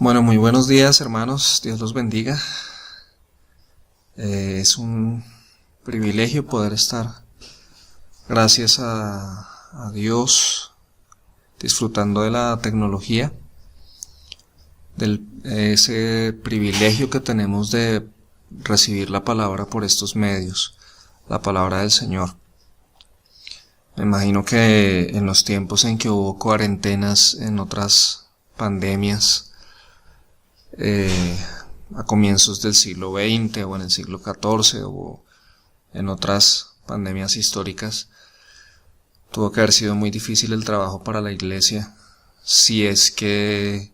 Bueno, muy buenos días, hermanos. Dios los bendiga. Es un privilegio poder estar, gracias a Dios, disfrutando de la tecnología, ese privilegio que tenemos de recibir la palabra por estos medios, la palabra del Señor. Me imagino que en los tiempos en que hubo cuarentenas en otras pandemias, a comienzos del siglo XX o en el siglo XIV o en otras pandemias históricas, tuvo que haber sido muy difícil el trabajo para la iglesia, si es que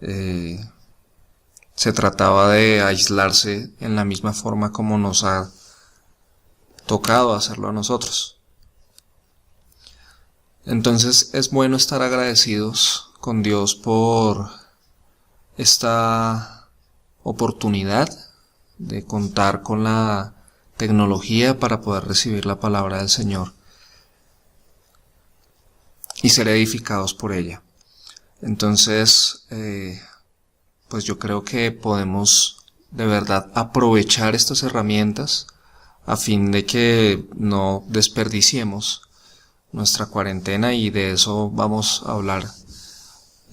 se trataba de aislarse en la misma forma como nos ha tocado hacerlo a nosotros. Entonces es bueno estar agradecidos con Dios por esta oportunidad de contar con la tecnología para poder recibir la palabra del Señor y ser edificados por ella. Entonces, pues yo creo que podemos de verdad aprovechar estas herramientas a fin de que no desperdiciemos nuestra cuarentena, y de eso vamos a hablar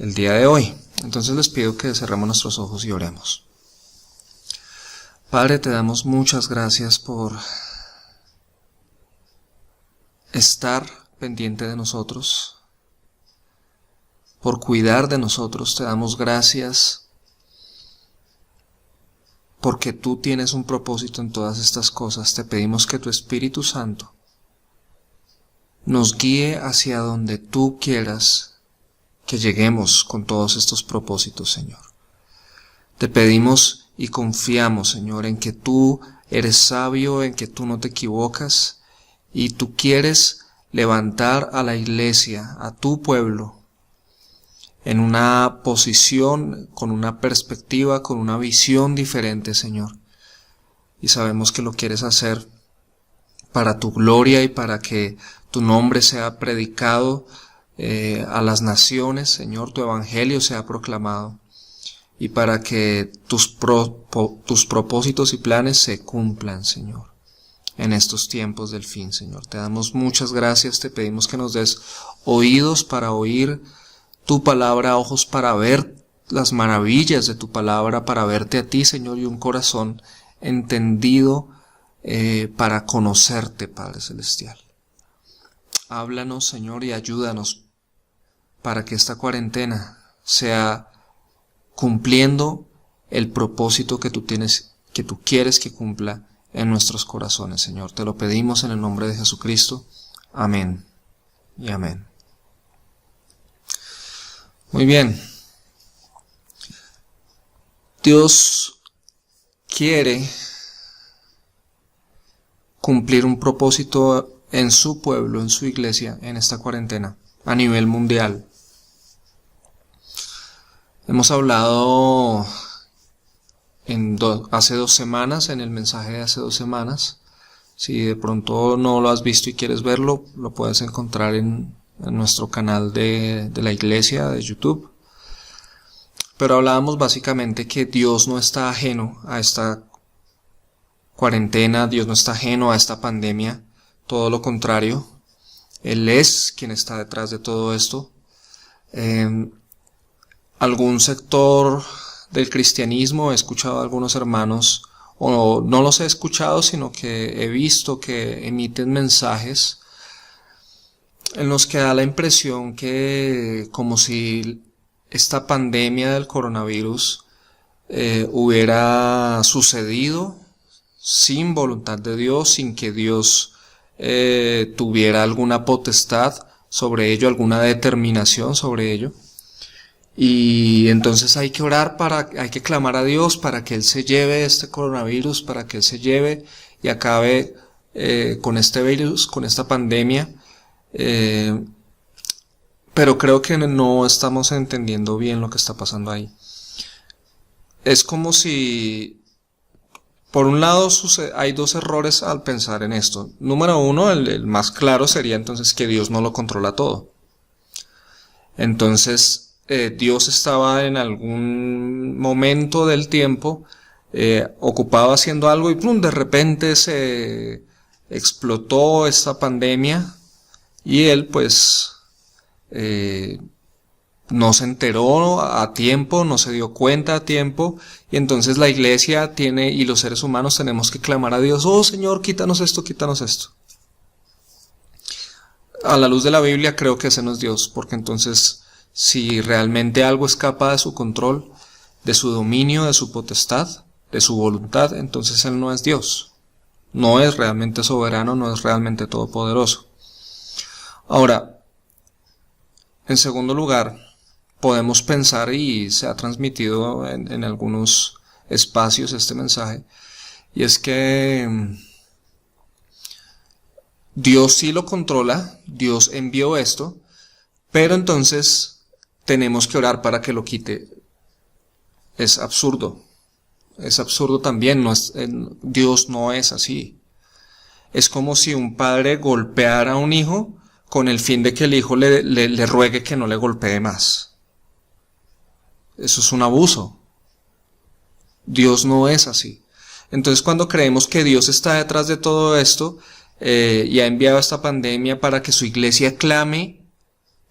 el día de hoy. Entonces les pido que cerremos nuestros ojos y oremos. Padre, te damos muchas gracias por estar pendiente de nosotros, por cuidar de nosotros. Te damos gracias porque tú tienes un propósito en todas estas cosas. Te pedimos que tu Espíritu Santo nos guíe hacia donde tú quieras que lleguemos con todos estos propósitos, Señor. Te pedimos y confiamos, Señor, en que tú eres sabio, en que tú no te equivocas, y tú quieres levantar a la iglesia, a tu pueblo, en una posición, con una perspectiva, con una visión diferente, Señor. Y sabemos que lo quieres hacer para tu gloria y para que tu nombre sea predicado a las naciones, Señor, tu evangelio sea proclamado, y para que tus propósitos y planes se cumplan, Señor, en estos tiempos del fin, Señor. Te damos muchas gracias, te pedimos que nos des oídos para oír tu palabra, ojos para ver las maravillas de tu palabra, para verte a ti, Señor, y un corazón entendido para conocerte, Padre Celestial. Háblanos, Señor, y ayúdanos para que esta cuarentena sea cumpliendo el propósito que tú tienes, que tú quieres que cumpla en nuestros corazones, Señor. Te lo pedimos en el nombre de Jesucristo. Amén y amén. Muy bien. Dios quiere cumplir un propósito en su pueblo, en su iglesia, en esta cuarentena, a nivel mundial. Hemos hablado hace 2 semanas, en el mensaje de hace 2 semanas. Si de pronto no lo has visto y quieres verlo, lo puedes encontrar en nuestro canal de la iglesia de YouTube. Pero hablábamos básicamente que Dios no está ajeno a esta cuarentena, Dios no está ajeno a esta pandemia, todo lo contrario. Él es quien está detrás de todo esto. Algún sector del cristianismo, he escuchado a algunos hermanos, o no los he escuchado, sino que he visto que emiten mensajes en los que da la impresión que como si esta pandemia del coronavirus hubiera sucedido sin voluntad de Dios, sin que Dios tuviera alguna potestad sobre ello, alguna determinación sobre ello. Y entonces hay que orar, hay que clamar a Dios para que Él se lleve este coronavirus, para que Él se lleve y acabe con este virus, con esta pandemia. Pero creo que no estamos entendiendo bien lo que está pasando ahí. Es como si, por un lado, hay 2 errores al pensar en esto. Número 1, el más claro sería entonces que Dios no lo controla todo. Entonces, Dios estaba en algún momento del tiempo ocupado haciendo algo y ¡plum!, de repente se explotó esta pandemia y él pues no se enteró a tiempo, no se dio cuenta a tiempo, y entonces la iglesia tiene, y los seres humanos tenemos que clamar a Dios: oh Señor, quítanos esto, quítanos esto. A la luz de la Biblia creo que ese no es Dios, porque entonces si realmente algo escapa de su control, de su dominio, de su potestad, de su voluntad, entonces Él no es Dios. No es realmente soberano, no es realmente todopoderoso. Ahora, en segundo lugar, podemos pensar, y se ha transmitido en algunos espacios este mensaje, y es que Dios sí lo controla, Dios envió esto, pero entonces tenemos que orar para que lo quite. Es absurdo también, Dios no es así. Es como si un padre golpeara a un hijo con el fin de que el hijo le ruegue que no le golpee más. Eso es un abuso. Dios no es así. Entonces, cuando creemos que Dios está detrás de todo esto y ha enviado esta pandemia para que su iglesia clame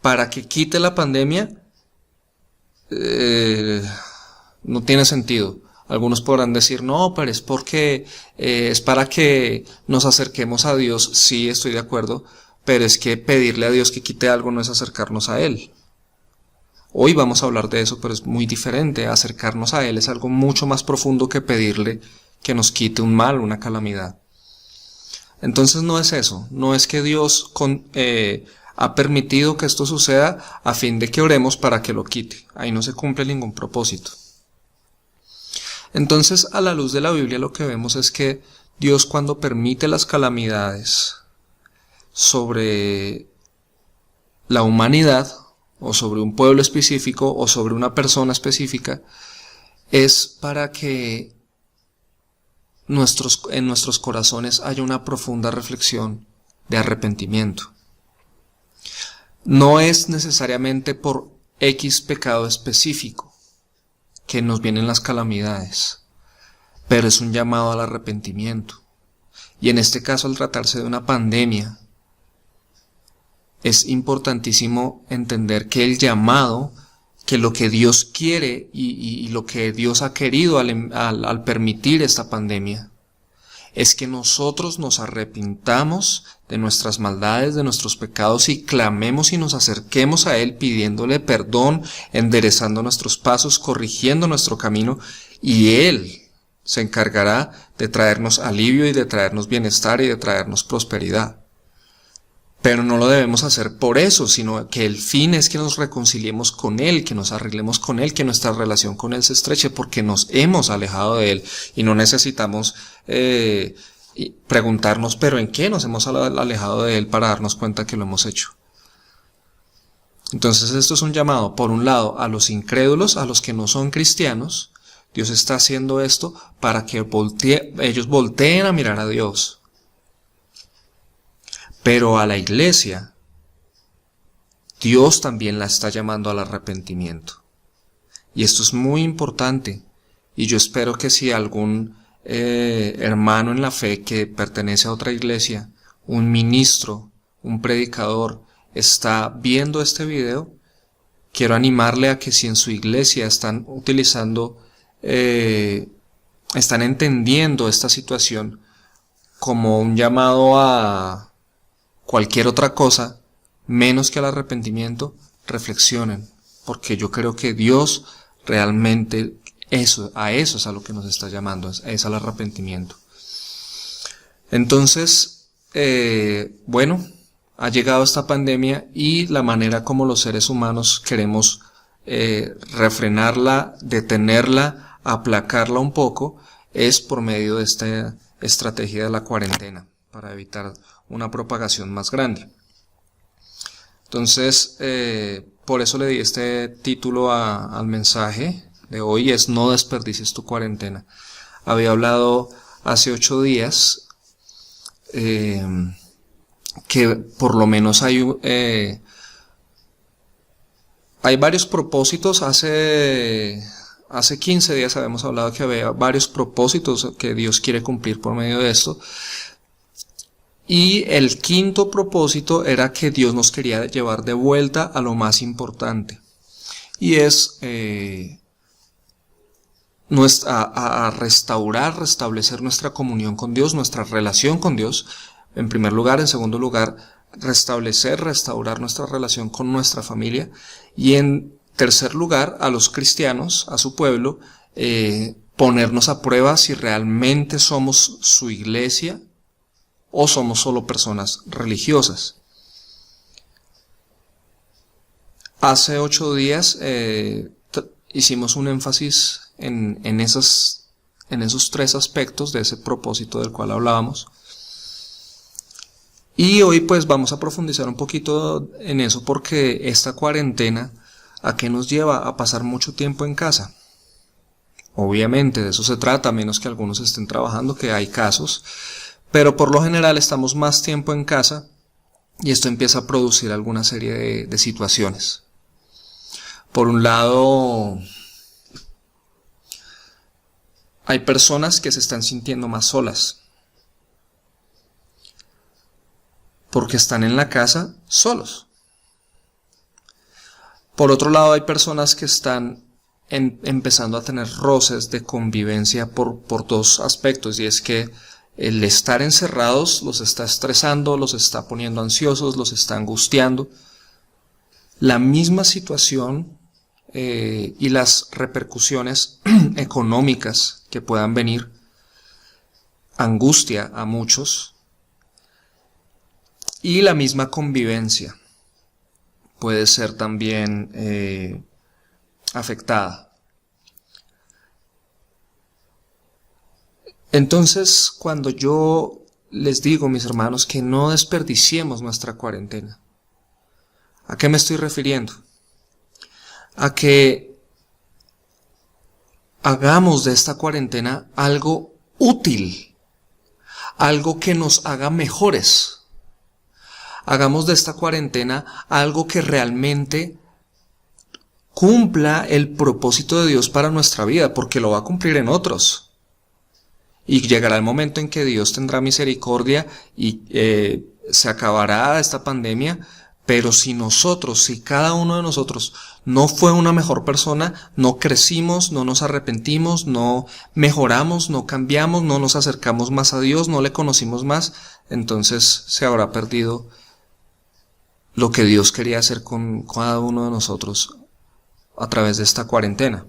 para que quite la pandemia, no tiene sentido. Algunos podrán decir: no, pero es porque es para que nos acerquemos a Dios. Sí, estoy de acuerdo, pero es que pedirle a Dios que quite algo no es acercarnos a Él. Hoy vamos a hablar de eso, pero es muy diferente. Acercarnos a Él es algo mucho más profundo que pedirle que nos quite un mal, una calamidad. Entonces no es eso, no es que Dios ha permitido que esto suceda a fin de que oremos para que lo quite. Ahí no se cumple ningún propósito. Entonces, a la luz de la Biblia, lo que vemos es que Dios, cuando permite las calamidades sobre la humanidad, o sobre un pueblo específico, o sobre una persona específica, es para que en nuestros corazones haya una profunda reflexión de arrepentimiento. No es necesariamente por X pecado específico que nos vienen las calamidades, pero es un llamado al arrepentimiento. Y en este caso, al tratarse de una pandemia, es importantísimo entender que el llamado, que lo que Dios quiere y lo que Dios ha querido al permitir esta pandemia, es que nosotros nos arrepintamos de nuestras maldades, de nuestros pecados, y clamemos y nos acerquemos a Él pidiéndole perdón, enderezando nuestros pasos, corrigiendo nuestro camino, y Él se encargará de traernos alivio y de traernos bienestar y de traernos prosperidad. Pero no lo debemos hacer por eso, sino que el fin es que nos reconciliemos con Él, que nos arreglemos con Él, que nuestra relación con Él se estreche, porque nos hemos alejado de Él y no necesitamos preguntarnos, pero ¿en qué nos hemos alejado de Él para darnos cuenta que lo hemos hecho? Entonces esto es un llamado, por un lado, a los incrédulos, a los que no son cristianos. Dios está haciendo esto para que ellos volteen a mirar a Dios. Pero a la iglesia, Dios también la está llamando al arrepentimiento. Y esto es muy importante. Y yo espero que si algún hermano en la fe que pertenece a otra iglesia, un ministro, un predicador, está viendo este video, quiero animarle a que si en su iglesia están están entendiendo esta situación como un llamado a cualquier otra cosa, menos que al arrepentimiento, reflexionen, porque yo creo que Dios realmente a eso es a lo que nos está llamando, es al arrepentimiento. Entonces, bueno, ha llegado esta pandemia y la manera como los seres humanos queremos refrenarla, detenerla, aplacarla un poco, es por medio de esta estrategia de la cuarentena, para evitar una propagación más grande. Entonces, por eso le di este título al mensaje de hoy, es: no desperdicies tu cuarentena. Había hablado hace 8 días que por lo menos hay Hay varios propósitos. Hace 15 días habíamos hablado que había varios propósitos que Dios quiere cumplir por medio de esto. Y el quinto propósito era que Dios nos quería llevar de vuelta a lo más importante. Y es restablecer nuestra comunión con Dios, nuestra relación con Dios, en primer lugar. En segundo lugar, restaurar nuestra relación con nuestra familia. Y en tercer lugar, a los cristianos, a su pueblo, ponernos a prueba si realmente somos su iglesia o somos solo personas religiosas. Hace 8 días hicimos un énfasis en esos 3 aspectos de ese propósito del cual hablábamos. Y hoy pues vamos a profundizar un poquito en eso, porque esta cuarentena, ¿a qué nos lleva? A pasar mucho tiempo en casa. Obviamente de eso se trata, a menos que algunos estén trabajando, que hay casos, pero por lo general estamos más tiempo en casa y esto empieza a producir alguna serie de situaciones. Por un lado, hay personas que se están sintiendo más solas, porque están en la casa solos. Por otro lado, hay personas que están empezando a tener roces de convivencia por 2 aspectos, y es que el estar encerrados los está estresando, los está poniendo ansiosos, los está angustiando. La misma situación y las repercusiones económicas que puedan venir angustia a muchos, y la misma convivencia puede ser también afectada. Entonces, cuando yo les digo, mis hermanos, que no desperdiciemos nuestra cuarentena, ¿a qué me estoy refiriendo? A que hagamos de esta cuarentena algo útil, algo que nos haga mejores. Hagamos de esta cuarentena algo que realmente cumpla el propósito de Dios para nuestra vida, porque lo va a cumplir en otros. Y llegará el momento en que Dios tendrá misericordia y se acabará esta pandemia, pero si cada uno de nosotros no fue una mejor persona, no crecimos, no nos arrepentimos, no mejoramos, no cambiamos, no nos acercamos más a Dios, no le conocimos más, entonces se habrá perdido lo que Dios quería hacer con cada uno de nosotros a través de esta cuarentena.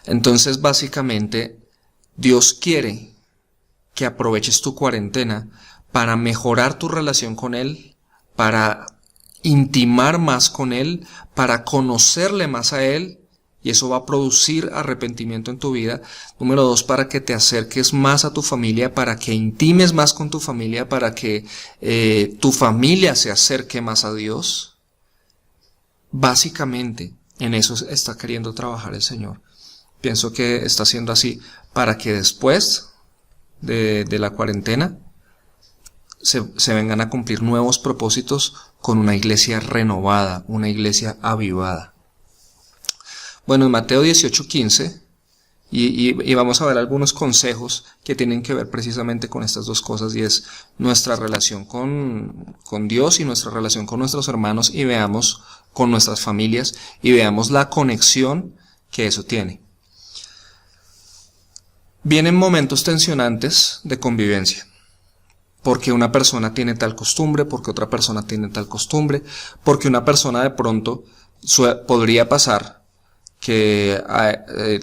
Entonces, básicamente, Dios quiere que aproveches tu cuarentena para mejorar tu relación con Él, para intimar más con Él, para conocerle más a Él, y eso va a producir arrepentimiento en tu vida. Número 2, para que te acerques más a tu familia, para que intimes más con tu familia, para que tu familia se acerque más a Dios. Básicamente, en eso está queriendo trabajar el Señor. Pienso que está siendo así para que después de la cuarentena se vengan a cumplir nuevos propósitos con una iglesia renovada, una iglesia avivada. Bueno, en Mateo 18:15, y vamos a ver algunos consejos que tienen que ver precisamente con estas 2 cosas, y es nuestra relación con Dios y nuestra relación con nuestros hermanos, y veamos con nuestras familias, y veamos la conexión que eso tiene. Vienen momentos tensionantes de convivencia, porque una persona tiene tal costumbre, porque otra persona tiene tal costumbre, porque una persona de pronto podría pasar que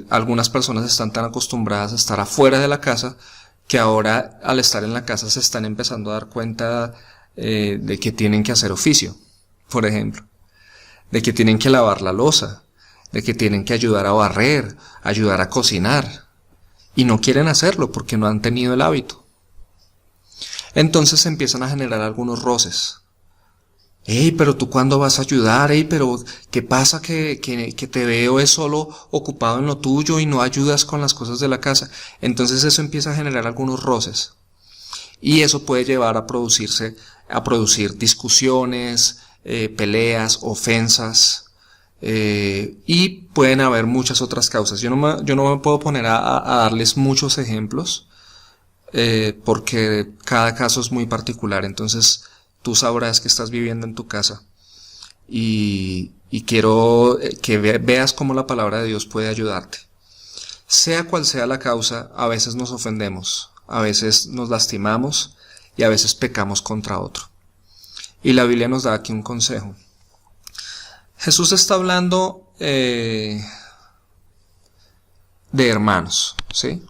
algunas personas están tan acostumbradas a estar afuera de la casa que ahora al estar en la casa se están empezando a dar cuenta de que tienen que hacer oficio, por ejemplo, de que tienen que lavar la loza, de que tienen que ayudar a barrer, ayudar a cocinar, y no quieren hacerlo porque no han tenido el hábito. Entonces se empiezan a generar algunos roces. Hey, pero tú ¿cuándo vas a ayudar? Hey, pero ¿qué pasa que te veo es solo ocupado en lo tuyo y no ayudas con las cosas de la casa? Entonces eso empieza a generar algunos roces. Y eso puede llevar a producir discusiones, peleas, ofensas, y pueden haber muchas otras causas. Yo no me puedo poner a darles muchos ejemplos, porque cada caso es muy particular. Entonces tú sabrás que estás viviendo en tu casa, y quiero que veas cómo la palabra de Dios puede ayudarte. Sea cual sea la causa, a veces nos ofendemos, a veces nos lastimamos y a veces pecamos contra otro. Y la Biblia nos da aquí un consejo. Jesús está hablando de hermanos, ¿sí?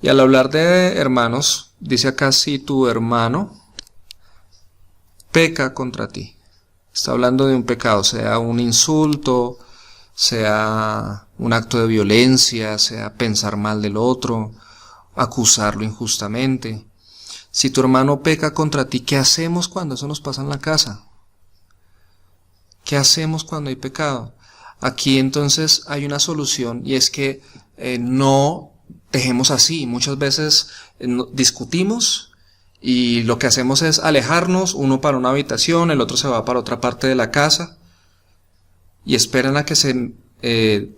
Y al hablar de hermanos, dice acá: si tu hermano peca contra ti. Está hablando de un pecado, sea un insulto, sea un acto de violencia, sea pensar mal del otro, acusarlo injustamente. Si tu hermano peca contra ti, ¿qué hacemos cuando eso nos pasa en la casa? ¿Qué hacemos cuando hay pecado? Aquí entonces hay una solución, y es que no dejemos así. Muchas veces discutimos y lo que hacemos es alejarnos, uno para una habitación, el otro se va para otra parte de la casa, y esperan a que se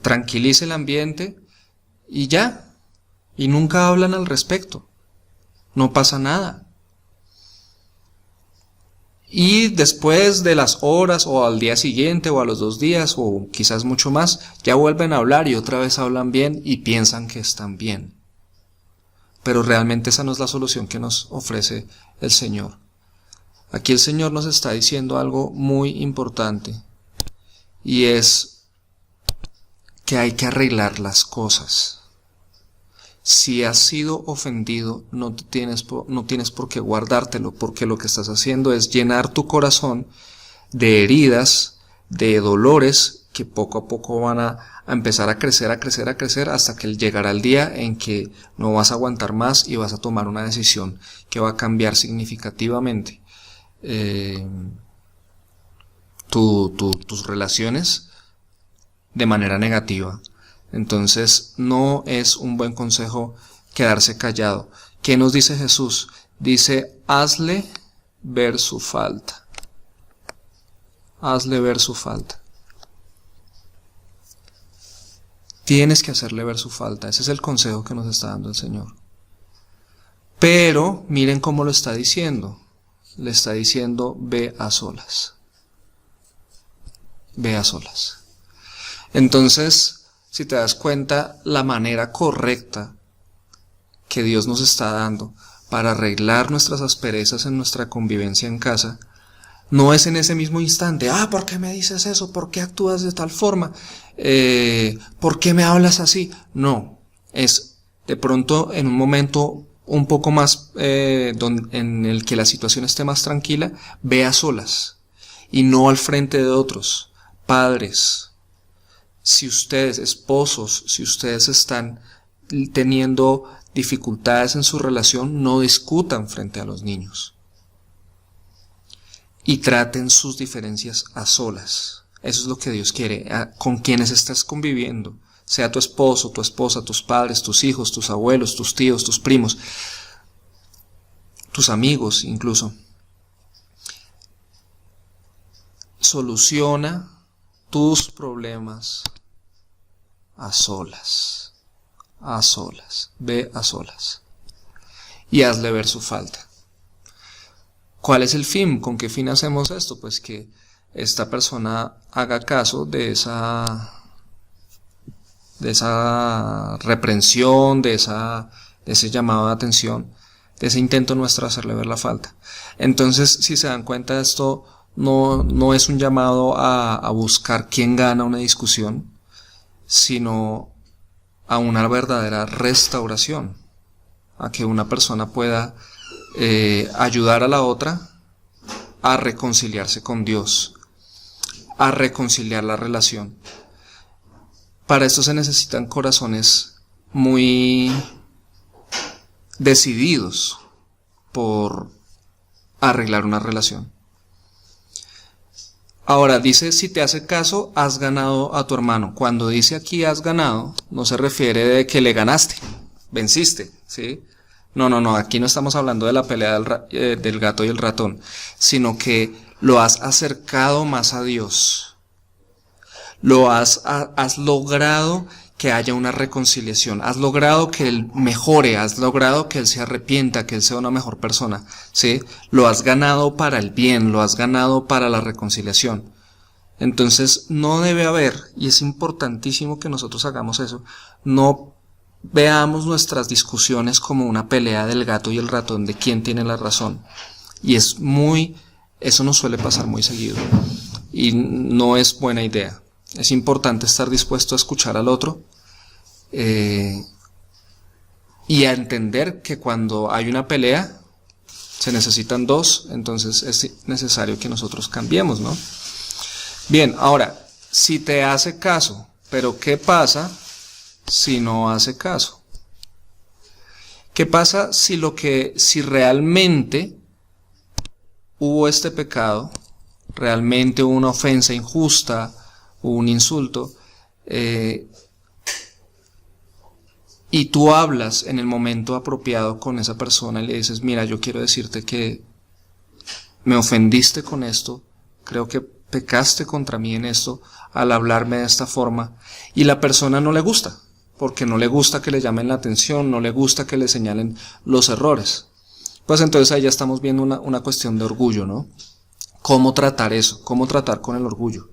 tranquilice el ambiente y ya, y nunca hablan al respecto. No pasa nada. Y después de las horas, o al día siguiente, o a los 2 días, o quizás mucho más, ya vuelven a hablar y otra vez hablan bien y piensan que están bien. Pero realmente esa no es la solución que nos ofrece el Señor. Aquí el Señor nos está diciendo algo muy importante, y es que hay que arreglar las cosas. Si has sido ofendido, no tienes por qué guardártelo, porque lo que estás haciendo es llenar tu corazón de heridas, de dolores que poco a poco van a empezar a crecer, hasta que llegará el día en que no vas a aguantar más y vas a tomar una decisión que va a cambiar significativamente tus relaciones de manera negativa. Entonces no es un buen consejo quedarse callado. ¿Qué nos dice Jesús? Dice: hazle ver su falta. Hazle ver su falta. Tienes que hacerle ver su falta. Ese es el consejo que nos está dando el Señor. Pero miren cómo lo está diciendo. Le está diciendo: ve a solas. Ve a solas. Entonces, si te das cuenta, la manera correcta que Dios nos está dando para arreglar nuestras asperezas en nuestra convivencia en casa, no es en ese mismo instante: ¿por qué me dices eso? ¿Por qué actúas de tal forma? ¿Por qué me hablas así? No, es de pronto en un momento un poco más en el que la situación esté más tranquila. Ve a solas y no al frente de otros. Padres, si ustedes, esposos, si ustedes están teniendo dificultades en su relación, no discutan frente a los niños. Y traten sus diferencias a solas. Eso es lo que Dios quiere, con quienes estás conviviendo, sea tu esposo, tu esposa, tus padres, tus hijos, tus abuelos, tus tíos, tus primos, tus amigos incluso. Soluciona tus problemas a solas, ve a solas y hazle ver su falta. ¿Cuál es el fin? ¿Con qué fin hacemos esto? Pues que esta persona haga caso de esa reprensión, de ese llamado de atención, de ese intento nuestro de hacerle ver la falta. Entonces, si se dan cuenta, esto no es un llamado a buscar quién gana una discusión, sino a una verdadera restauración, a que una persona pueda ayudar a la otra a reconciliarse con Dios, a reconciliar la relación. Para esto se necesitan corazones muy decididos por arreglar una relación. Ahora dice: si te hace caso, has ganado a tu hermano. Cuando dice aquí has ganado, no se refiere de que le ganaste, venciste, ¿sí? No, aquí no estamos hablando de la pelea del gato y el ratón, sino que lo has acercado más a Dios, has logrado que haya una reconciliación, has logrado que Él mejore, has logrado que Él se arrepienta, que Él sea una mejor persona, ¿sí? Lo has ganado para el bien, lo has ganado para la reconciliación. Entonces no debe haber, y es importantísimo que nosotros hagamos eso, no veamos nuestras discusiones como una pelea del gato y el ratón de quién tiene la razón. Y eso nos suele pasar muy seguido. Y no es buena idea. Es importante estar dispuesto a escuchar al otro y a entender que cuando hay una pelea se necesitan dos, entonces es necesario que nosotros cambiemos, ¿no? Bien, ahora, si te hace caso, pero ¿qué pasa si no hace caso? ¿Qué pasa si realmente hubo este pecado, realmente hubo una ofensa injusta, hubo un insulto, y tú hablas en el momento apropiado con esa persona y le dices, mira, yo quiero decirte que me ofendiste con esto, creo que pecaste contra mí en esto al hablarme de esta forma, y la persona no le gusta, porque no le gusta que le llamen la atención, no le gusta que le señalen los errores. Pues entonces ahí ya estamos viendo una cuestión de orgullo, ¿no? ¿Cómo tratar eso? ¿Cómo tratar con el orgullo?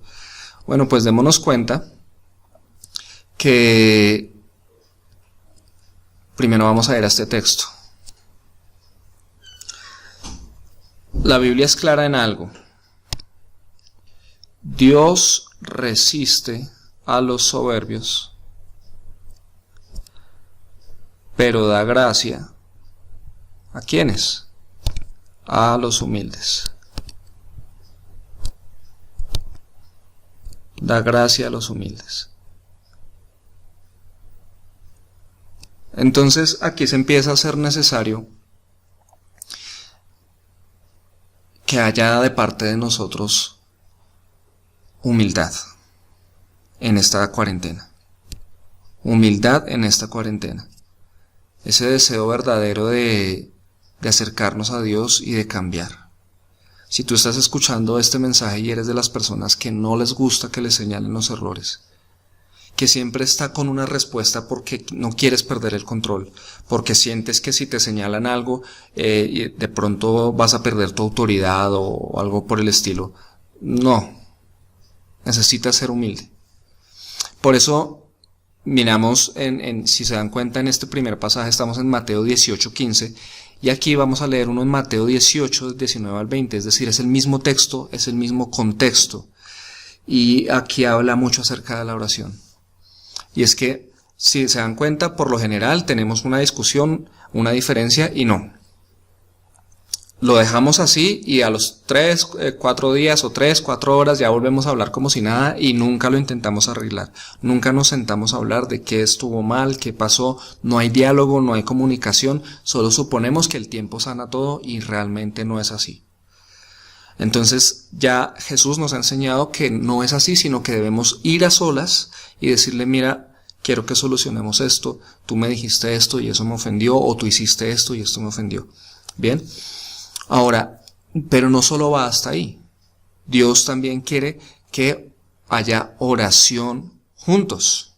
Bueno, pues démonos cuenta que primero vamos a ir a este texto. La Biblia es clara en algo. Dios resiste a los soberbios, pero da gracia ¿a quiénes? A los humildes. Da gracia a los humildes. Entonces aquí se empieza a ser necesario que haya de parte de nosotros humildad en esta cuarentena. Humildad en esta cuarentena. Ese deseo verdadero de acercarnos a Dios y de cambiar. Si tú estás escuchando este mensaje y eres de las personas que no les gusta que les señalen los errores, que siempre está con una respuesta porque no quieres perder el control, porque sientes que si te señalan algo, de pronto vas a perder tu autoridad o algo por el estilo. No, necesitas ser humilde. Por eso, miramos, si se dan cuenta en este primer pasaje, estamos en Mateo 18:15, y aquí vamos a leer uno en Mateo 18, 19 al 20, es decir, es el mismo texto, es el mismo contexto, y aquí habla mucho acerca de la oración. Y es que, si se dan cuenta, por lo general tenemos una discusión, una diferencia, y no. Lo dejamos así y a los 3, 4 días o 3, 4 horas ya volvemos a hablar como si nada y nunca lo intentamos arreglar. Nunca nos sentamos a hablar de qué estuvo mal, qué pasó. No hay diálogo, no hay comunicación. Solo suponemos que el tiempo sana todo y realmente no es así. Entonces ya Jesús nos ha enseñado que no es así, sino que debemos ir a solas y decirle, mira, quiero que solucionemos esto. Tú me dijiste esto y eso me ofendió, o tú hiciste esto y esto me ofendió. Bien. Ahora, pero no solo va hasta ahí. Dios también quiere que haya oración juntos.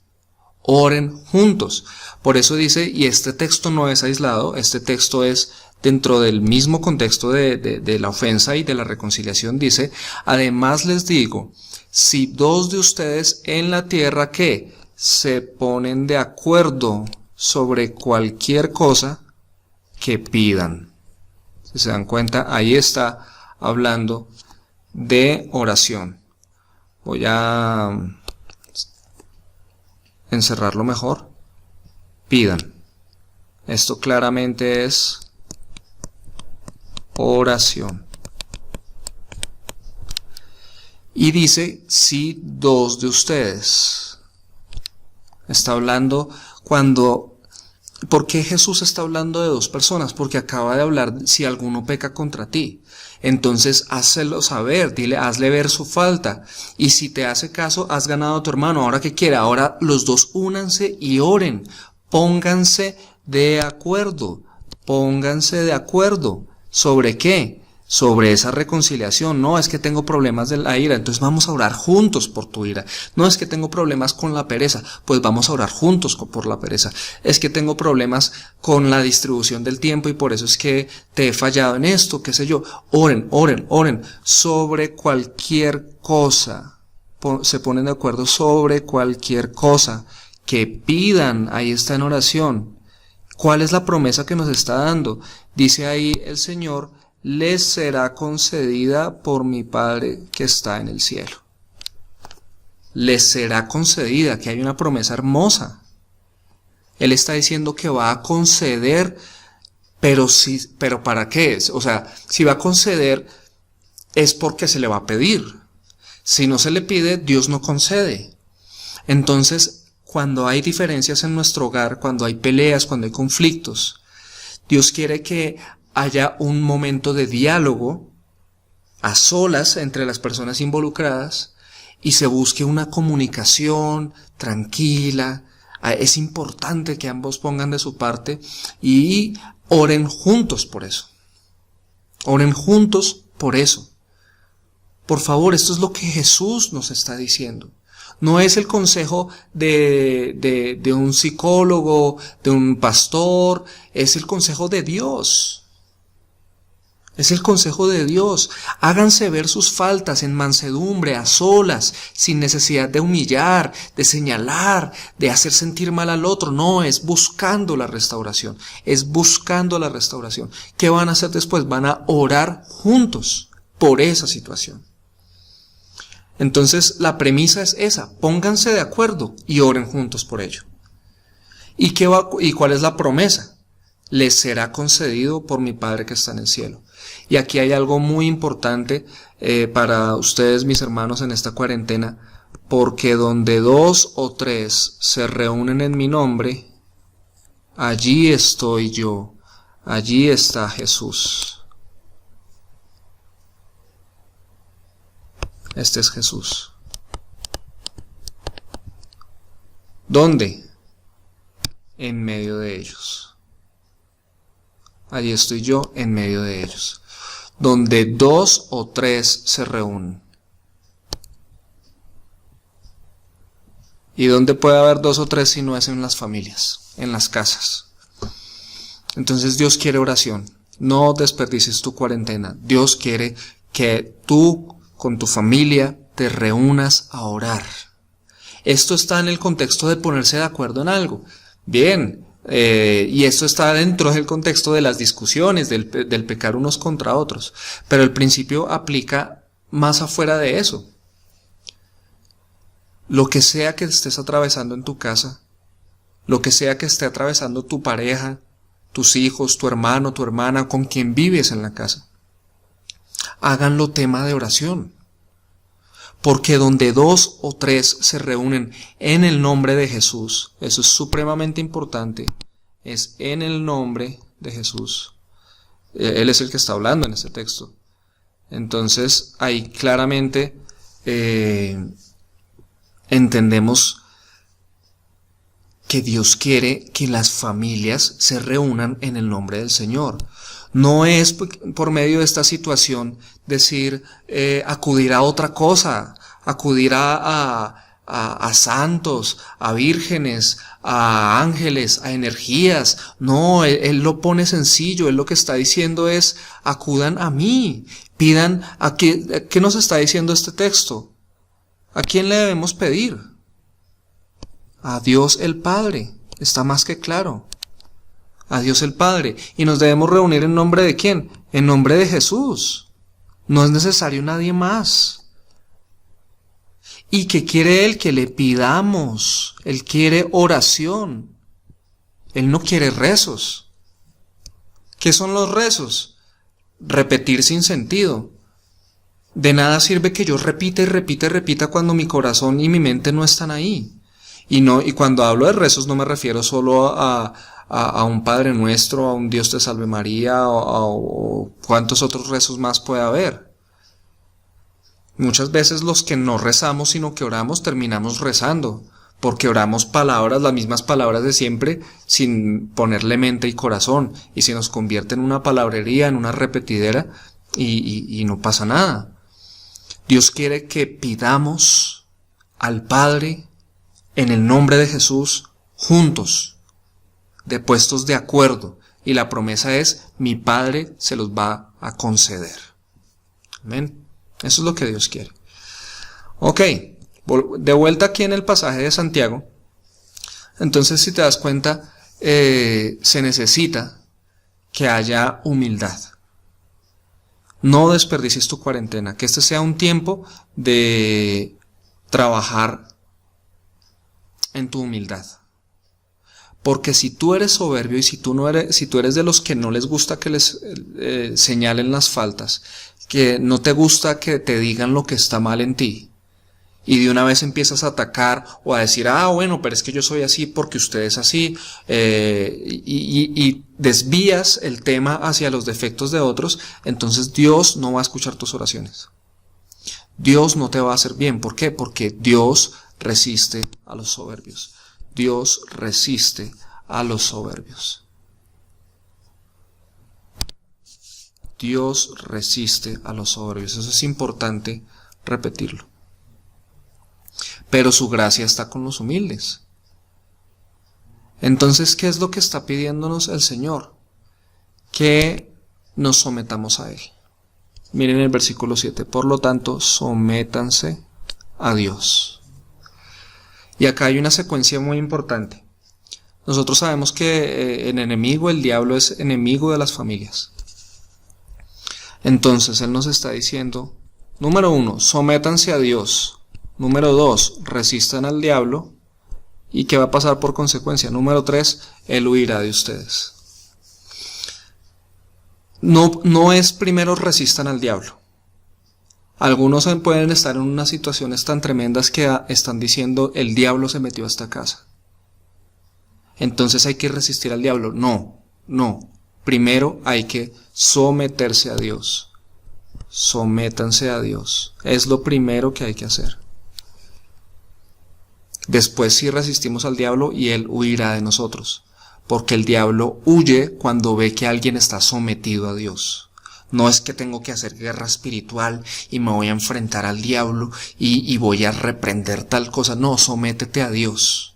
Oren juntos. Por eso dice, y este texto no es aislado, este texto es dentro del mismo contexto de la ofensa y de la reconciliación. Dice, además les digo, si 2 de ustedes en la tierra que se ponen de acuerdo sobre cualquier cosa que pidan. Si se dan cuenta, ahí está hablando de oración. Voy a encerrarlo mejor. Pidan. Esto claramente es oración. Y dice, si 2 de ustedes. Está hablando cuando... ¿Por qué Jesús está hablando de 2 personas? Porque acaba de hablar si alguno peca contra ti. Entonces, hazlo saber, hazle ver su falta. Y si te hace caso, has ganado a tu hermano. Ahora que quiera, ahora los 2 únanse y oren. Pónganse de acuerdo. Pónganse de acuerdo. ¿Sobre qué? sobre esa reconciliación. No, es que tengo problemas de la ira, entonces vamos a orar juntos por tu ira. No, es que tengo problemas con la pereza, pues vamos a orar juntos por la pereza. Es que tengo problemas con la distribución del tiempo y por eso es que te he fallado en esto, qué sé yo. Oren, oren, oren sobre cualquier cosa. Se ponen de acuerdo sobre cualquier cosa que pidan. Ahí está en oración. ¿Cuál es la promesa que nos está dando? Dice ahí el Señor: les será concedida por mi Padre que está en el cielo. Les será concedida, que hay una promesa hermosa. Él está diciendo que va a conceder, pero ¿para qué? O sea, si va a conceder es porque se le va a pedir. Si no se le pide, Dios no concede. Entonces, cuando hay diferencias en nuestro hogar, cuando hay peleas, cuando hay conflictos, Dios quiere que haya un momento de diálogo a solas entre las personas involucradas y se busque una comunicación tranquila. Es importante que ambos pongan de su parte y oren juntos por eso. Oren juntos por eso. Por favor, esto es lo que Jesús nos está diciendo. No es el consejo de un psicólogo, de un pastor, es el consejo de Dios. Es el consejo de Dios. Háganse ver sus faltas en mansedumbre, a solas, sin necesidad de humillar, de señalar, de hacer sentir mal al otro. No, es buscando la restauración. Es buscando la restauración. ¿Qué van a hacer después? Van a orar juntos por esa situación. Entonces, la premisa es esa. Pónganse de acuerdo y oren juntos por ello. ¿Y cuál es la promesa? Les será concedido por mi Padre que está en el cielo. Y aquí hay algo muy importante para ustedes, mis hermanos, en esta cuarentena, porque donde 2 o 3 se reúnen en mi nombre, allí estoy yo, allí está Jesús. Este es Jesús. ¿Dónde? En medio de ellos. Allí estoy yo en medio de ellos. Donde 2 o 3 se reúnen. ¿Y dónde puede haber 2 o 3 si no es en las familias, en las casas? Entonces Dios quiere oración. No desperdicies tu cuarentena. Dios quiere que tú con tu familia te reúnas a orar. Esto está en el contexto de ponerse de acuerdo en algo. Bien. Y esto está dentro del contexto de las discusiones, del pecar unos contra otros. Pero el principio aplica más afuera de eso. Lo que sea que estés atravesando en tu casa, lo que sea que esté atravesando tu pareja, tus hijos, tu hermano, tu hermana, con quien vives en la casa, háganlo tema de oración. Porque donde 2 o 3 se reúnen en el nombre de Jesús, eso es supremamente importante, es en el nombre de Jesús. Él es el que está hablando en este texto. Entonces, ahí claramente entendemos que Dios quiere que las familias se reúnan en el nombre del Señor. No es por medio de esta situación decir, acudir a otra cosa, acudir a santos, a vírgenes, a ángeles, a energías. No, él lo pone sencillo. Él lo que está diciendo es, acudan a mí, pidan. ¿Qué nos está diciendo este texto? ¿A quién le debemos pedir? A Dios el Padre. Está más que claro. A Dios el Padre. Y nos debemos reunir en nombre de ¿quién? En nombre de Jesús. No es necesario nadie más. ¿Y qué quiere Él? Que le pidamos. Él quiere oración. Él no quiere rezos. ¿Qué son los rezos? Repetir sin sentido. De nada sirve que yo repita y repita y repita cuando mi corazón y mi mente no están ahí. Y cuando hablo de rezos no me refiero solo a un Padre Nuestro, a un Dios te salve María, o cuántos otros rezos más puede haber. Muchas veces los que no rezamos sino que oramos terminamos rezando, porque oramos palabras, las mismas palabras de siempre, sin ponerle mente y corazón, y se nos convierte en una palabrería, en una repetidera, y no pasa nada. Dios quiere que pidamos al Padre en el nombre de Jesús juntos, puestos de acuerdo, y la promesa es: mi Padre se los va a conceder. Amén. Eso es lo que Dios quiere. Ok, de vuelta aquí en el pasaje de Santiago. Entonces, si te das cuenta, se necesita que haya humildad. No desperdicies tu cuarentena, que este sea un tiempo de trabajar en tu humildad. Porque si tú eres soberbio y si tú eres de los que no les gusta que les señalen las faltas, que no te gusta que te digan lo que está mal en ti, y de una vez empiezas a atacar o a decir: bueno, pero es que yo soy así porque usted es así, y desvías el tema hacia los defectos de otros, entonces Dios no va a escuchar tus oraciones. Dios no te va a hacer bien. ¿Por qué? Porque Dios resiste a los soberbios. Dios resiste a los soberbios. Dios resiste a los soberbios. Eso es importante repetirlo. Pero su gracia está con los humildes. Entonces, ¿qué es lo que está pidiéndonos el Señor? Que nos sometamos a Él. Miren el versículo 7. Por lo tanto, sométanse a Dios. Y acá hay una secuencia muy importante. Nosotros sabemos que el diablo es enemigo de las familias. Entonces, Él nos está diciendo: número 1, sométanse a Dios. Número 2, resistan al diablo. ¿Y qué va a pasar por consecuencia? Número 3, Él huirá de ustedes. No es primero resistan al diablo. Algunos pueden estar en unas situaciones tan tremendas que están diciendo: el diablo se metió a esta casa, entonces hay que resistir al diablo. No. Primero hay que someterse a Dios. Sométanse a Dios. Es lo primero que hay que hacer. Después sí resistimos al diablo y él huirá de nosotros. Porque el diablo huye cuando ve que alguien está sometido a Dios. No es que tengo que hacer guerra espiritual y me voy a enfrentar al diablo y voy a reprender tal cosa. No, sométete a Dios.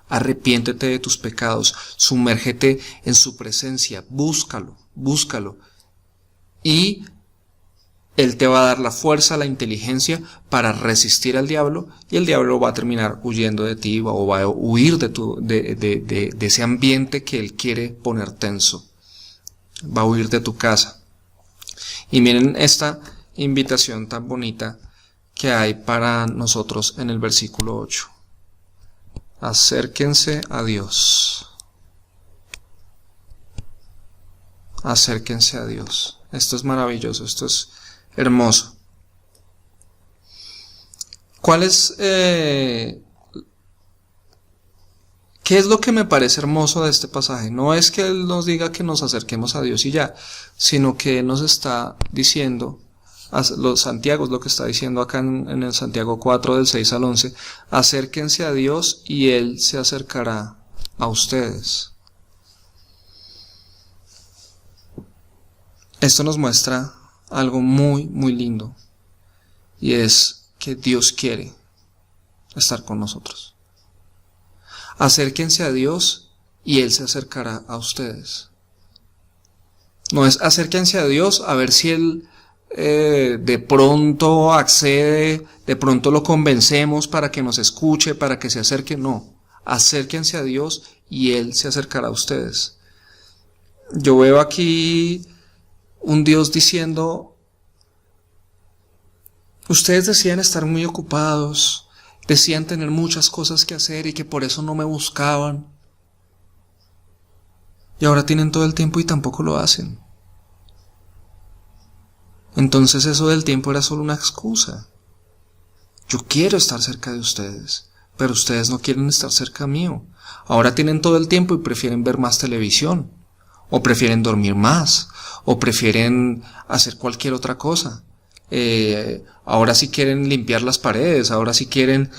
Arrepiéntete de tus pecados. Sumérgete en su presencia. Búscalo. Y Él te va a dar la fuerza, la inteligencia para resistir al diablo, y el diablo va a terminar huyendo de ti o va a huir de ese ambiente que él quiere poner tenso. Va a huir de tu casa. Y miren esta invitación tan bonita que hay para nosotros en el versículo 8. Acérquense a Dios. Acérquense a Dios. Esto es maravilloso, esto es hermoso. ¿Qué es lo que me parece hermoso de este pasaje? No es que Él nos diga que nos acerquemos a Dios y ya, sino que Él nos está diciendo, Santiago es lo que está diciendo acá en el Santiago 4 del 6 al 11, acérquense a Dios y Él se acercará a ustedes. Esto nos muestra algo muy, muy lindo, y es que Dios quiere estar con nosotros. Acérquense a Dios y Él se acercará a ustedes. No es acérquense a Dios a ver si Él de pronto accede, de pronto lo convencemos para que nos escuche, para que se acerque. No, acérquense a Dios y Él se acercará a ustedes. Yo veo aquí un Dios diciendo: ustedes decían estar muy ocupados, decían tener muchas cosas que hacer y que por eso no me buscaban. Y ahora tienen todo el tiempo y tampoco lo hacen. Entonces eso del tiempo era solo una excusa. Yo quiero estar cerca de ustedes, pero ustedes no quieren estar cerca mío. Ahora tienen todo el tiempo y prefieren ver más televisión, o prefieren dormir más, o prefieren hacer cualquier otra cosa. Ahora sí quieren limpiar las paredes, ahora sí quieren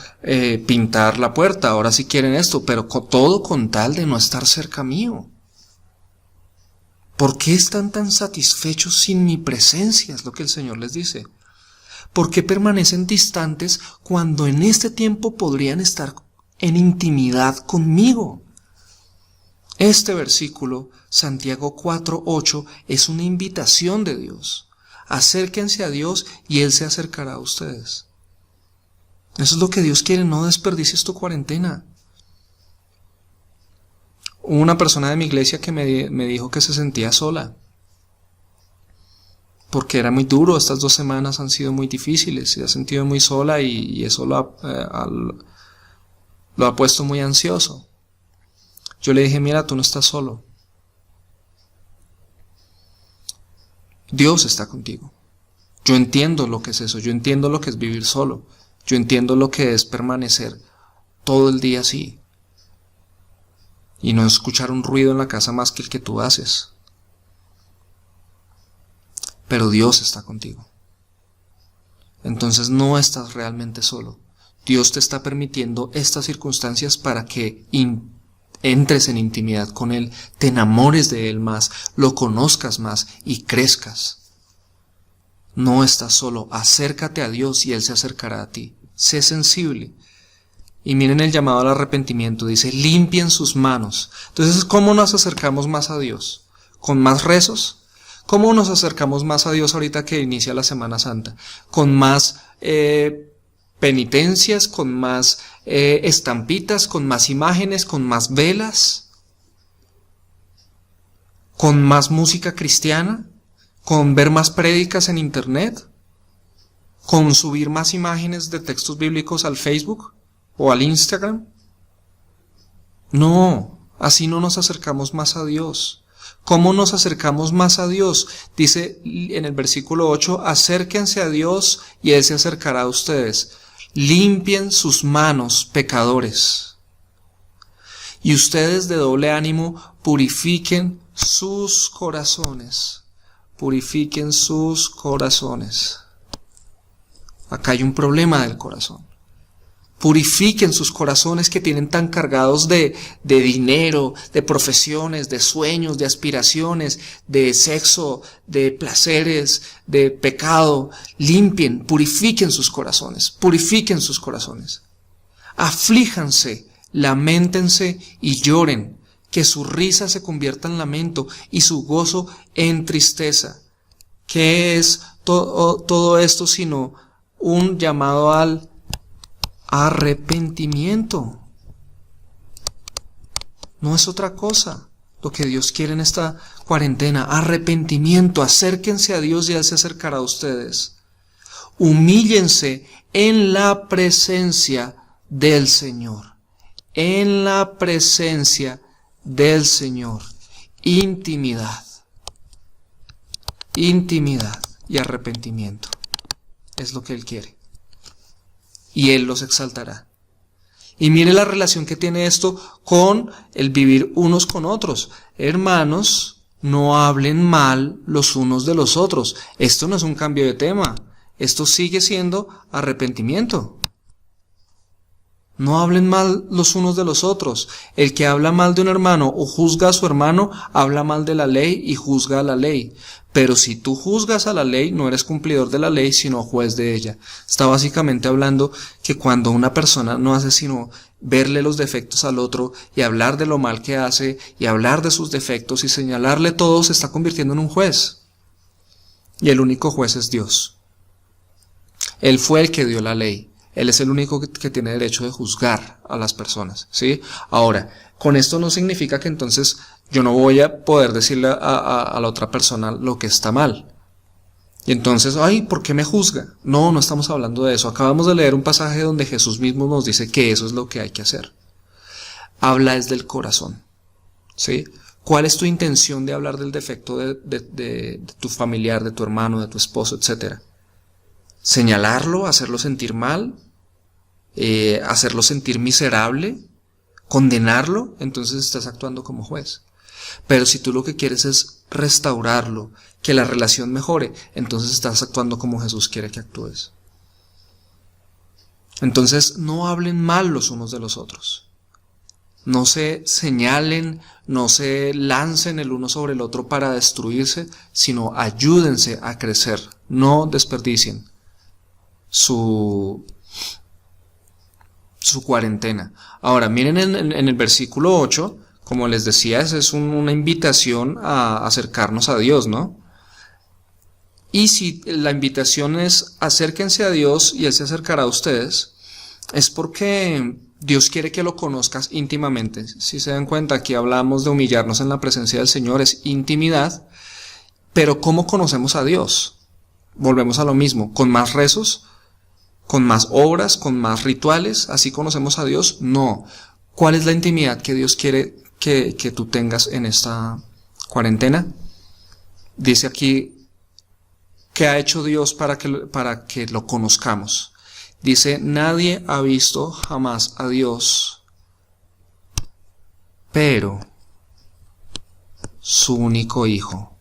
pintar la puerta, ahora sí quieren esto, pero todo con tal de no estar cerca mío. ¿Por qué están tan satisfechos sin mi presencia? Es lo que el Señor les dice. ¿Por qué permanecen distantes cuando en este tiempo podrían estar en intimidad conmigo? Este versículo, Santiago 4:8, es una invitación de Dios. Acérquense a Dios y Él se acercará a ustedes. Eso es lo que Dios quiere, no desperdicies tu cuarentena. Hubo una persona de mi iglesia que me dijo que se sentía sola, porque era muy duro, estas 2 semanas han sido muy difíciles, se ha sentido muy sola y eso lo ha puesto muy ansioso. Yo le dije, mira, tú no estás solo. Dios está contigo. Yo entiendo lo que es eso, yo entiendo lo que es vivir solo, yo entiendo lo que es permanecer todo el día así y no escuchar un ruido en la casa más que el que tú haces. Pero Dios está contigo. Entonces no estás realmente solo. Dios te está permitiendo estas circunstancias para que entres en intimidad con Él, te enamores de Él más, lo conozcas más y crezcas. No estás solo, acércate a Dios y Él se acercará a ti. Sé sensible. Y miren el llamado al arrepentimiento, dice, limpien sus manos. Entonces, ¿cómo nos acercamos más a Dios? ¿Con más rezos? ¿Cómo nos acercamos más a Dios ahorita que inicia la Semana Santa? ¿Con más penitencias, con más estampitas, con más imágenes, con más velas? ¿Con más música cristiana? ¿Con ver más prédicas en internet? ¿Con subir más imágenes de textos bíblicos al Facebook o al Instagram? No, así no nos acercamos más a Dios. ¿Cómo nos acercamos más a Dios? Dice en el versículo 8, acérquense a Dios y Él se acercará a ustedes. Limpien sus manos, pecadores. Y ustedes de doble ánimo purifiquen sus corazones. Purifiquen sus corazones. Acá hay un problema del corazón. Purifiquen sus corazones que tienen tan cargados de dinero, de profesiones, de sueños, de aspiraciones, de sexo, de placeres, de pecado. Limpien, purifiquen sus corazones, purifiquen sus corazones. Aflíjanse, lamentense y lloren, que su risa se convierta en lamento y su gozo en tristeza. ¿Qué es todo esto sino un llamado al arrepentimiento? No es otra cosa lo que Dios quiere en esta cuarentena. Arrepentimiento. Acérquense a Dios y Él se acercará a ustedes. Humíllense en la presencia del Señor. En la presencia del Señor. Intimidad. Intimidad y arrepentimiento. Es lo que Él quiere. Y Él los exaltará. Y mire la relación que tiene esto con el vivir unos con otros. Hermanos, no hablen mal los unos de los otros. Esto no es un cambio de tema. Esto sigue siendo arrepentimiento. No hablen mal los unos de los otros. El que habla mal de un hermano o juzga a su hermano, habla mal de la ley y juzga a la ley. Pero si tú juzgas a la ley, no eres cumplidor de la ley, sino juez de ella. Está básicamente hablando que cuando una persona no hace sino verle los defectos al otro y hablar de lo mal que hace y hablar de sus defectos y señalarle todo, se está convirtiendo en un juez. Y el único juez es Dios. Él fue el que dio la ley. Él es el único que tiene derecho de juzgar a las personas, ¿sí? Ahora, con esto no significa que entonces yo no voy a poder decirle a la otra persona lo que está mal. Y entonces, ay, ¿por qué me juzga? No, no estamos hablando de eso. Acabamos de leer un pasaje donde Jesús mismo nos dice que eso es lo que hay que hacer. Habla desde el corazón, ¿sí? ¿Cuál es tu intención de hablar del defecto de tu familiar, de tu hermano, de tu esposo, etcétera? ¿Señalarlo, hacerlo sentir mal? ¿Hacerlo sentir miserable? ¿Condenarlo? Entonces estás actuando como juez. Pero si tú lo que quieres es restaurarlo, que la relación mejore, entonces estás actuando como Jesús quiere que actúes. Entonces no hablen mal los unos de los otros. No se señalen, no se lancen el uno sobre el otro para destruirse, sino ayúdense a crecer. No desperdicien su cuarentena. Ahora, miren en el versículo 8, como les decía, es una invitación a acercarnos a Dios, ¿no? Y si la invitación es acérquense a Dios y Él se acercará a ustedes, es porque Dios quiere que lo conozcas íntimamente. Si se dan cuenta, aquí hablamos de humillarnos en la presencia del Señor, es intimidad. Pero ¿cómo conocemos a Dios? Volvemos a lo mismo, con más rezos, con más obras, con más rituales, ¿así conocemos a Dios? No. ¿Cuál es la intimidad que Dios quiere que tú tengas en esta cuarentena? Dice aquí, ¿qué ha hecho Dios para que lo conozcamos? Dice, nadie ha visto jamás a Dios, pero su único Hijo.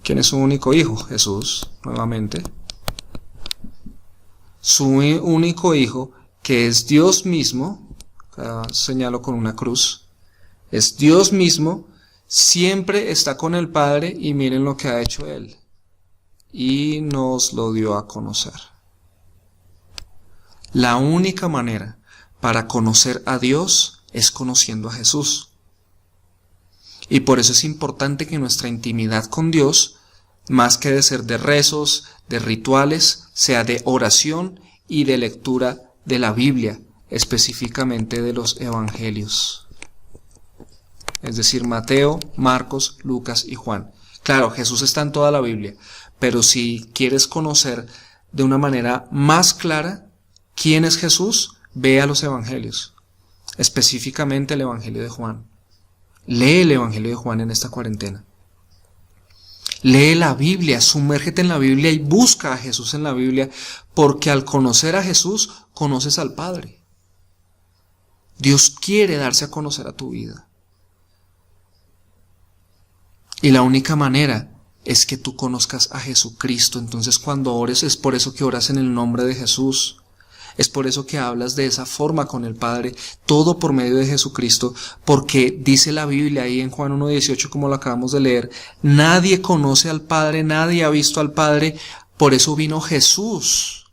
¿Quién es su único Hijo? Jesús, nuevamente. Su único Hijo, que es Dios mismo, acá señalo con una cruz, es Dios mismo, siempre está con el Padre y miren lo que ha hecho Él. Y nos lo dio a conocer. La única manera para conocer a Dios es conociendo a Jesús. Y por eso es importante que nuestra intimidad con Dios, más que de ser de rezos, de rituales, sea de oración y de lectura de la Biblia, específicamente de los evangelios. Es decir, Mateo, Marcos, Lucas y Juan. Claro, Jesús está en toda la Biblia, pero si quieres conocer de una manera más clara quién es Jesús, ve a los evangelios, específicamente el evangelio de Juan. Lee el evangelio de Juan en esta cuarentena. Lee la Biblia, sumérgete en la Biblia y busca a Jesús en la Biblia, porque al conocer a Jesús, conoces al Padre. Dios quiere darse a conocer a tu vida. Y la única manera es que tú conozcas a Jesucristo. Entonces cuando ores es por eso que oras en el nombre de Jesús. Es por eso que hablas de esa forma con el Padre, todo por medio de Jesucristo, porque dice la Biblia ahí en Juan 1:18, como lo acabamos de leer, nadie conoce al Padre, nadie ha visto al Padre, por eso vino Jesús,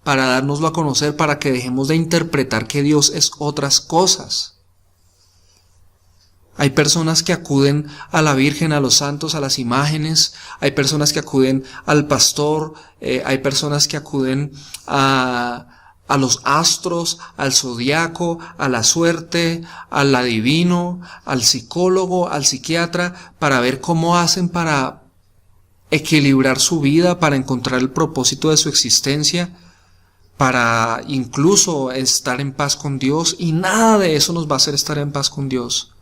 para dárnoslo a conocer, para que dejemos de interpretar que Dios es otras cosas. Hay personas que acuden a la Virgen, a los santos, a las imágenes. Hay personas que acuden al pastor. Hay personas que acuden a los astros, al zodiaco, a la suerte, al adivino, al psicólogo, al psiquiatra, para ver cómo hacen para equilibrar su vida, para encontrar el propósito de su existencia, para incluso estar en paz con Dios. Y nada de eso nos va a hacer estar en paz con Dios.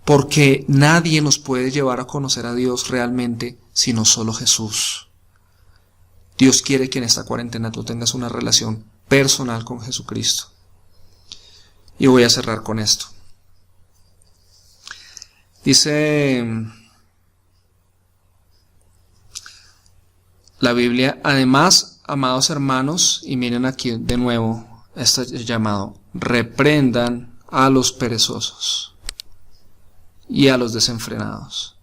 Porque nadie nos puede llevar a conocer a Dios realmente, sino solo Jesús. Dios quiere que en esta cuarentena tú tengas una relación personal con Jesucristo. Y voy a cerrar con esto. Dice la Biblia, además, amados hermanos, y miren aquí de nuevo este llamado, reprendan a los perezosos y a los desenfrenados.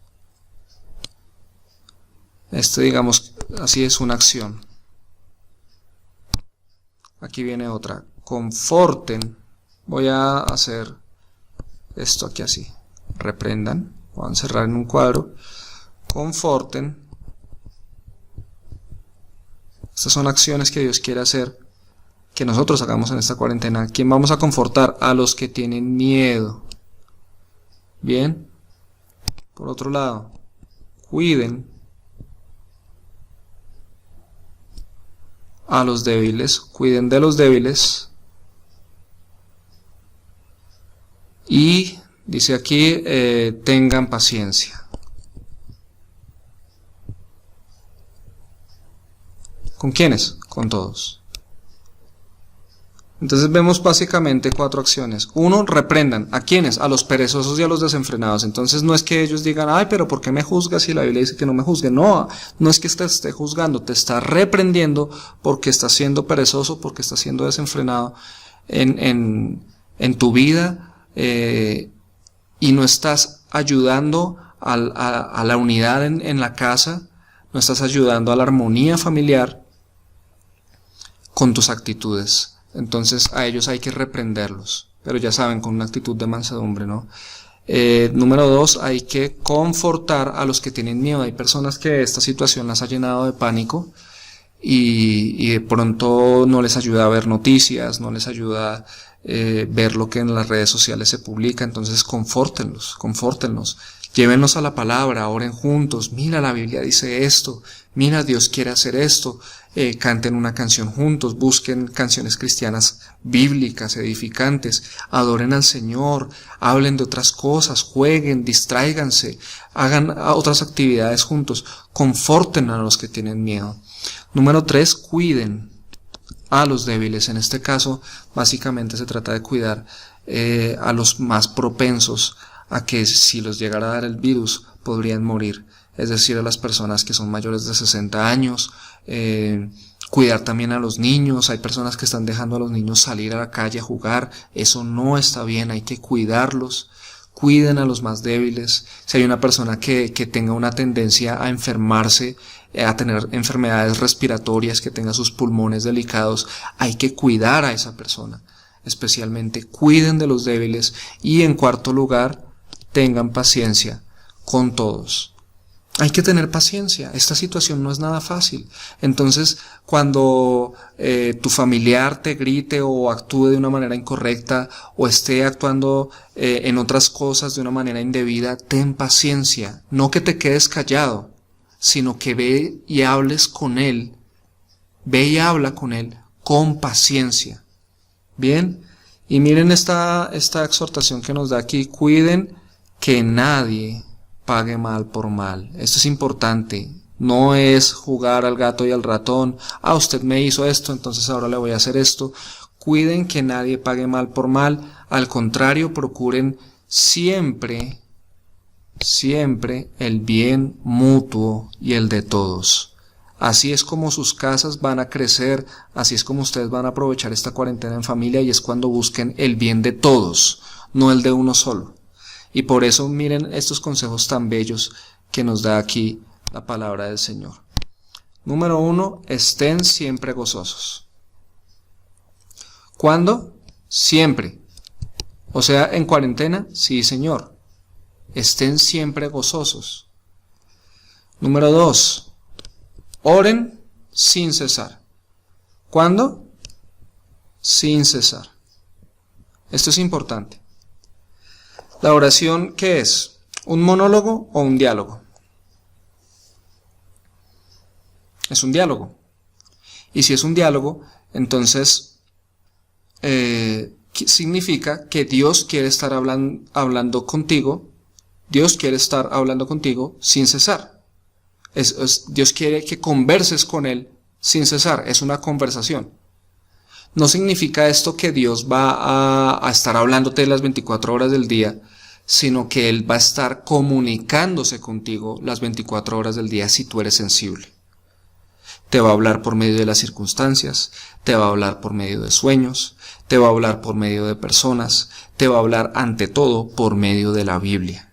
Digamos, así es una acción. Aquí viene otra. Conforten. Voy a hacer esto aquí así. Reprendan. Voy a encerrar en un cuadro. Conforten. Estas son acciones que Dios quiere hacer, que nosotros hagamos en esta cuarentena. ¿Quién vamos a confortar? A los que tienen miedo. Bien. Por otro lado, cuiden a los débiles, cuiden de los débiles. Y dice aquí, tengan paciencia. ¿Con quiénes? Con todos. Entonces vemos básicamente 4 acciones. 1, reprendan. ¿A quiénes? A los perezosos y a los desenfrenados. Entonces no es que ellos digan, ay, pero ¿por qué me juzgas si la Biblia dice que no me juzgue? No, no es que te esté juzgando, te está reprendiendo porque estás siendo perezoso, porque estás siendo desenfrenado. en tu vida y no estás ayudando a la unidad en la casa, no estás ayudando a la armonía familiar con tus actitudes. Entonces a ellos hay que reprenderlos, pero ya saben, con una actitud de mansedumbre, ¿no? Número 2, hay que confortar a los que tienen miedo. Hay personas que esta situación las ha llenado de pánico y de pronto no les ayuda a ver noticias, no les ayuda a ver lo que en las redes sociales se publica. Entonces confórtenlos, llévenlos a la palabra, oren juntos. Mira, la Biblia dice esto, mira, Dios quiere hacer esto. Canten una canción juntos, busquen canciones cristianas bíblicas, edificantes, adoren al Señor, hablen de otras cosas, jueguen, distráiganse, hagan otras actividades juntos, conforten a los que tienen miedo. Número 3, cuiden a los débiles. En este caso, básicamente se trata de cuidar a los más propensos a que si los llegara a dar el virus podrían morir. Es decir, a las personas que son mayores de 60 años, cuidar también a los niños. Hay personas que están dejando a los niños salir a la calle a jugar, eso no está bien, hay que cuidarlos. Cuiden a los más débiles. Si hay una persona que tenga una tendencia a enfermarse, a tener enfermedades respiratorias, que tenga sus pulmones delicados, hay que cuidar a esa persona. Especialmente cuiden de los débiles. Y en cuarto lugar, tengan paciencia con todos. Hay que tener paciencia, esta situación no es nada fácil. Entonces, cuando tu familiar te grite o actúe de una manera incorrecta o esté actuando en otras cosas de una manera indebida, ten paciencia. No que te quedes callado, sino que ve y hables con él. Ve y habla con él con paciencia. Bien, y miren esta exhortación que nos da aquí: cuiden que nadie pague mal por mal. Esto es importante. No es jugar al gato y al ratón. Usted me hizo esto, entonces ahora le voy a hacer esto. Cuiden que nadie pague mal por mal. Al contrario, procuren siempre el bien mutuo y el de todos. Así es como sus casas van a crecer, así es como ustedes van a aprovechar esta cuarentena en familia, y es cuando busquen el bien de todos, no el de uno solo. Y por eso miren estos consejos tan bellos que nos da aquí la palabra del Señor. Número 1, estén siempre gozosos. ¿Cuándo? Siempre. O sea, en cuarentena, sí, Señor. Estén siempre gozosos. Número 2, oren sin cesar. ¿Cuándo? Sin cesar. Esto es importante. ¿La oración qué es? ¿Un monólogo o un diálogo? Es un diálogo. Y si es un diálogo, entonces significa que Dios quiere estar hablando contigo. Dios quiere estar hablando contigo sin cesar. Dios quiere que converses con Él sin cesar. Es una conversación. No significa esto que Dios va a estar hablándote las 24 horas del día, sino que Él va a estar comunicándose contigo las 24 horas del día si tú eres sensible. Te va a hablar por medio de las circunstancias, te va a hablar por medio de sueños, te va a hablar por medio de personas, te va a hablar ante todo por medio de la Biblia.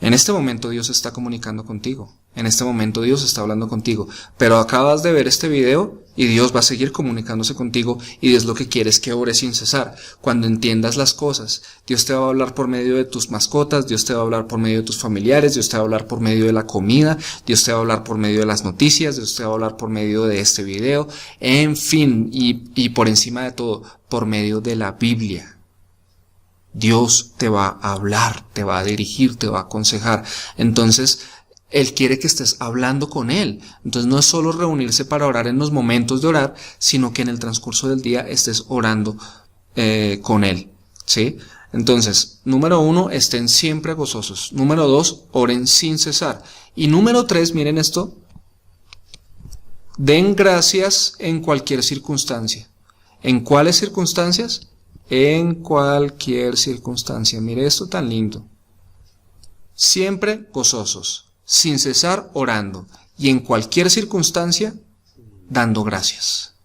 En este momento Dios está comunicando contigo. En este momento Dios está hablando contigo, pero acabas de ver este video y Dios va a seguir comunicándose contigo, y Dios lo que quiere es que ores sin cesar. Cuando entiendas las cosas, Dios te va a hablar por medio de tus mascotas, Dios te va a hablar por medio de tus familiares, Dios te va a hablar por medio de la comida, Dios te va a hablar por medio de las noticias, Dios te va a hablar por medio de este video, en fin, y por encima de todo, por medio de la Biblia. Dios te va a hablar, te va a dirigir, te va a aconsejar. Entonces, Él quiere que estés hablando con Él. Entonces no es solo reunirse para orar en los momentos de orar, sino que en el transcurso del día estés orando con Él, ¿sí? Entonces, número 1, estén siempre gozosos. Número 2, oren sin cesar. Y número 3, miren esto, den gracias en cualquier circunstancia. ¿En cuáles circunstancias? En cualquier circunstancia. Mire esto tan lindo. Siempre gozosos, sin cesar orando, y en cualquier circunstancia dando gracias.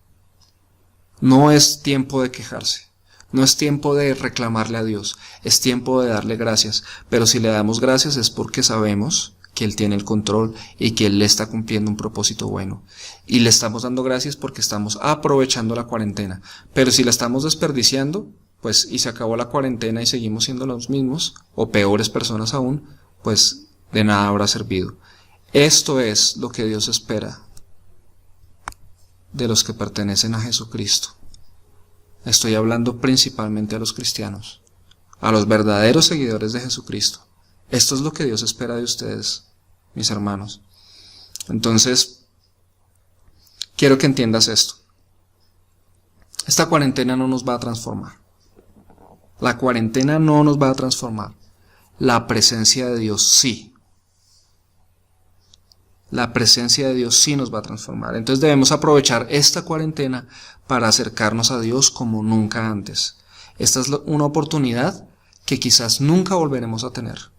No es tiempo de quejarse, no es tiempo de reclamarle a Dios, es tiempo de darle gracias. Pero si le damos gracias es porque sabemos que Él tiene el control y que Él le está cumpliendo un propósito bueno. Y le estamos dando gracias porque estamos aprovechando la cuarentena. Pero si la estamos desperdiciando, pues y se acabó la cuarentena y seguimos siendo los mismos, o peores personas aún, pues de nada habrá servido. Esto es lo que Dios espera de los que pertenecen a Jesucristo. Estoy hablando principalmente a los cristianos, a los verdaderos seguidores de Jesucristo. Esto es lo que Dios espera de ustedes, mis hermanos. Entonces, quiero que entiendas esto. Esta cuarentena no nos va a transformar. La cuarentena no nos va a transformar. La presencia de Dios sí. La presencia de Dios sí nos va a transformar. Entonces debemos aprovechar esta cuarentena para acercarnos a Dios como nunca antes. Esta es una oportunidad que quizás nunca volveremos a tener.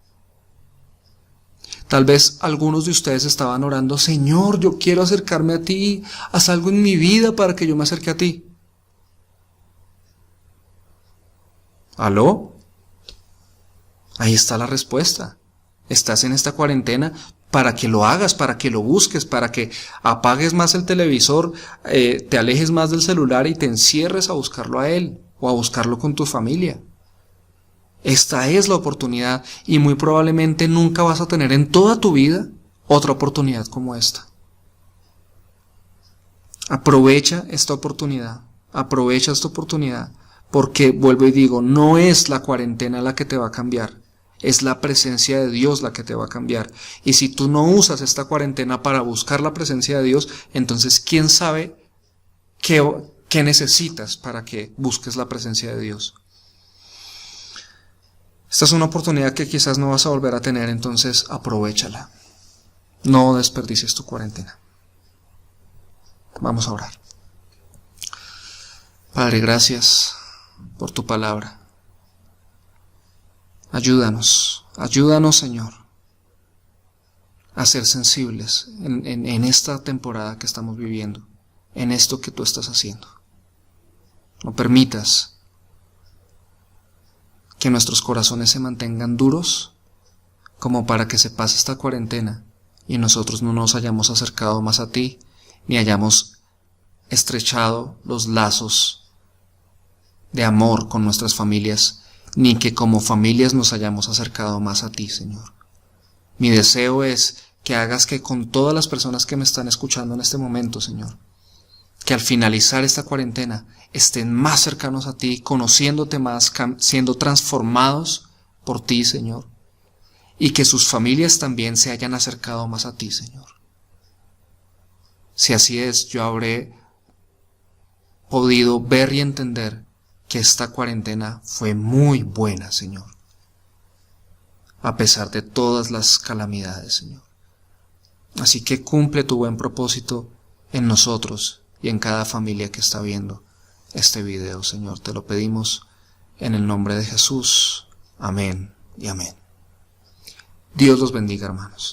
Tal vez algunos de ustedes estaban orando: Señor, yo quiero acercarme a ti, haz algo en mi vida para que yo me acerque a ti. ¿Aló? Ahí está la respuesta. Estás en esta cuarentena para que lo hagas, para que lo busques, para que apagues más el televisor, te alejes más del celular y te encierres a buscarlo a Él o a buscarlo con tu familia. Esta es la oportunidad y muy probablemente nunca vas a tener en toda tu vida otra oportunidad como esta. Aprovecha esta oportunidad, porque vuelvo y digo, no es la cuarentena la que te va a cambiar. Es la presencia de Dios la que te va a cambiar. Y si tú no usas esta cuarentena para buscar la presencia de Dios, entonces ¿quién sabe qué necesitas para que busques la presencia de Dios? Esta es una oportunidad que quizás no vas a volver a tener, entonces aprovéchala. No desperdicies tu cuarentena. Vamos a orar. Padre, gracias por tu palabra. Ayúdanos, Señor, a ser sensibles en esta temporada que estamos viviendo, en esto que tú estás haciendo. No permitas que nuestros corazones se mantengan duros como para que se pase esta cuarentena y nosotros no nos hayamos acercado más a ti, ni hayamos estrechado los lazos de amor con nuestras familias, ni que como familias nos hayamos acercado más a ti, Señor. Mi deseo es que hagas que con todas las personas que me están escuchando en este momento, Señor, que al finalizar esta cuarentena estén más cercanos a ti, conociéndote más, siendo transformados por ti, Señor, y que sus familias también se hayan acercado más a ti, Señor. Si así es, yo habré podido ver y entender que esta cuarentena fue muy buena, Señor, a pesar de todas las calamidades, Señor. Así que cumple tu buen propósito en nosotros y en cada familia que está viendo este video, Señor. Te lo pedimos en el nombre de Jesús. Amén y amén. Dios los bendiga, hermanos.